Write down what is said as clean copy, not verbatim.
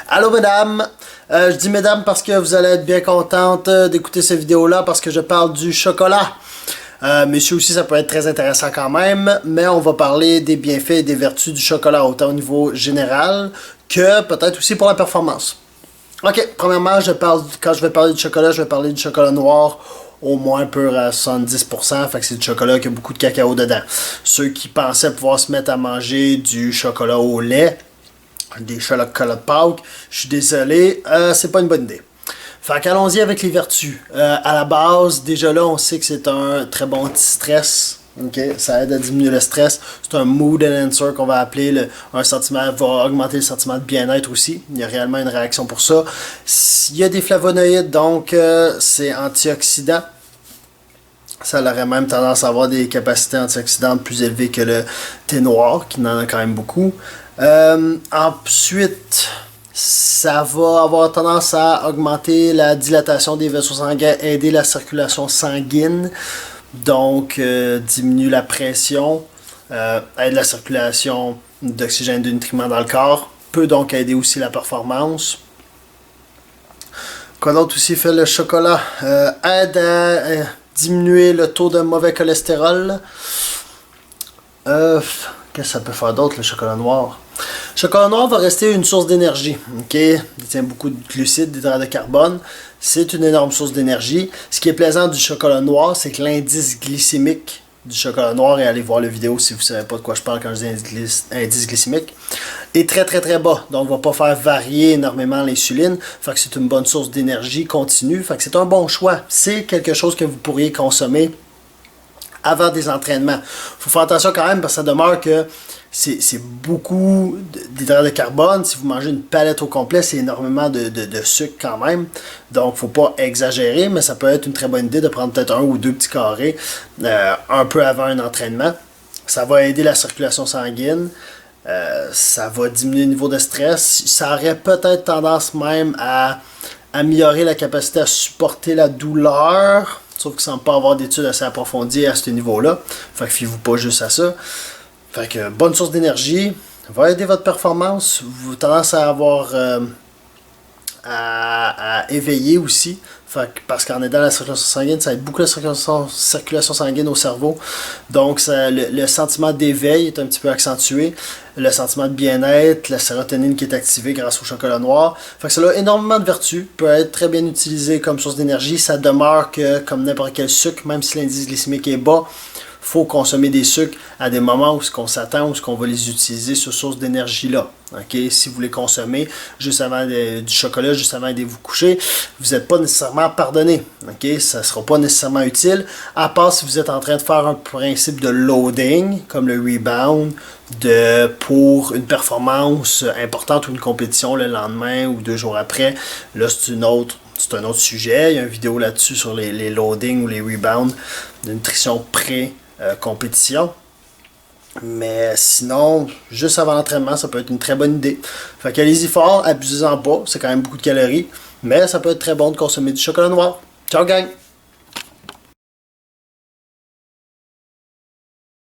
Allô mesdames, je dis mesdames parce que vous allez être bien contentes d'écouter cette vidéo-là parce que je parle du chocolat. Messieurs aussi, ça peut être très intéressant quand même, mais on va parler des bienfaits et des vertus du chocolat, autant au niveau général que peut-être aussi pour la performance. Ok, premièrement, quand je vais parler du chocolat, je vais parler du chocolat noir, au moins pur à 70%, fait que c'est du chocolat qui a beaucoup de cacao dedans. Ceux qui pensaient pouvoir se mettre à manger du chocolat au lait, des chocolats de Pâques, je suis désolé, c'est pas une bonne idée. Fait qu'allons-y avec les vertus. À la base, déjà là, on sait que c'est un très bon anti-stress. Okay? Ça aide à diminuer le stress. C'est un mood enhancer qu'on va appeler. Un sentiment va augmenter le sentiment de bien-être aussi. Il y a réellement une réaction pour ça. Il y a des flavonoïdes, donc c'est antioxydant. Ça aurait même tendance à avoir des capacités antioxydantes plus élevées que le thé noir, qui en a quand même beaucoup. Ensuite, ça va avoir tendance à augmenter la dilatation des vaisseaux sanguins, aider la circulation sanguine, donc diminue la pression, aide la circulation d'oxygène et de nutriments dans le corps, peut donc aider aussi la performance. Quoi d'autre aussi fait le chocolat? Aide à diminuer le taux de mauvais cholestérol. Qu'est-ce que ça peut faire d'autre le chocolat noir? Le chocolat noir va rester une source d'énergie. Il contient beaucoup de glucides, d'hydrates de carbone. C'est une énorme source d'énergie. Ce qui est plaisant du chocolat noir, c'est que l'indice glycémique du chocolat noir, et allez voir la vidéo si vous ne savez pas de quoi je parle quand je dis indice glycémique, est très très très bas. Donc, on ne va pas faire varier énormément l'insuline. Fait que c'est une bonne source d'énergie continue. Fait que c'est un bon choix. C'est quelque chose que vous pourriez consommer avant des entraînements. Il faut faire attention quand même parce que ça demeure que c'est beaucoup d'hydrates de carbone. Si vous mangez une palette au complet, c'est énormément de sucre quand même. Donc, il ne faut pas exagérer, mais ça peut être une très bonne idée de prendre peut-être un ou deux petits carrés un peu avant un entraînement. Ça va aider la circulation sanguine. Ça va diminuer le niveau de stress. Ça aurait peut-être tendance même à améliorer la capacité à supporter la douleur. Sauf qu'il ne semble pas avoir d'études assez approfondies à ce niveau-là. Fait que fiez-vous pas juste à ça. Fait que bonne source d'énergie, va aider votre performance. Vous avez tendance à avoir à éveiller aussi. Fait que, parce qu'en aidant la circulation sanguine, ça aide beaucoup la circulation sanguine au cerveau. Donc le sentiment d'éveil est un petit peu accentué. Le sentiment de bien-être, la sérotonine qui est activée grâce au chocolat noir. Fait que ça a énormément de vertus, peut être très bien utilisé comme source d'énergie. Ça demeure que, comme n'importe quel sucre, même si l'indice glycémique est bas, faut consommer des sucres à des moments où on s'attend, où on va les utiliser sur source d'énergie-là. Okay? Si vous les consommez juste avant du chocolat, juste avant de vous coucher, vous n'êtes pas nécessairement pardonné. Okay? Ça ne sera pas nécessairement utile, à part si vous êtes en train de faire un principe de loading, comme le rebound, pour une performance importante ou une compétition le lendemain ou 2 jours après. Là, c'est un autre sujet. Il y a une vidéo là-dessus sur les loadings ou les rebounds de nutrition pré-compétition. Mais sinon, juste avant l'entraînement, ça peut être une très bonne idée. Fait qu'allez-y fort, abusez-en pas, c'est quand même beaucoup de calories. Mais ça peut être très bon de consommer du chocolat noir. Ciao gang!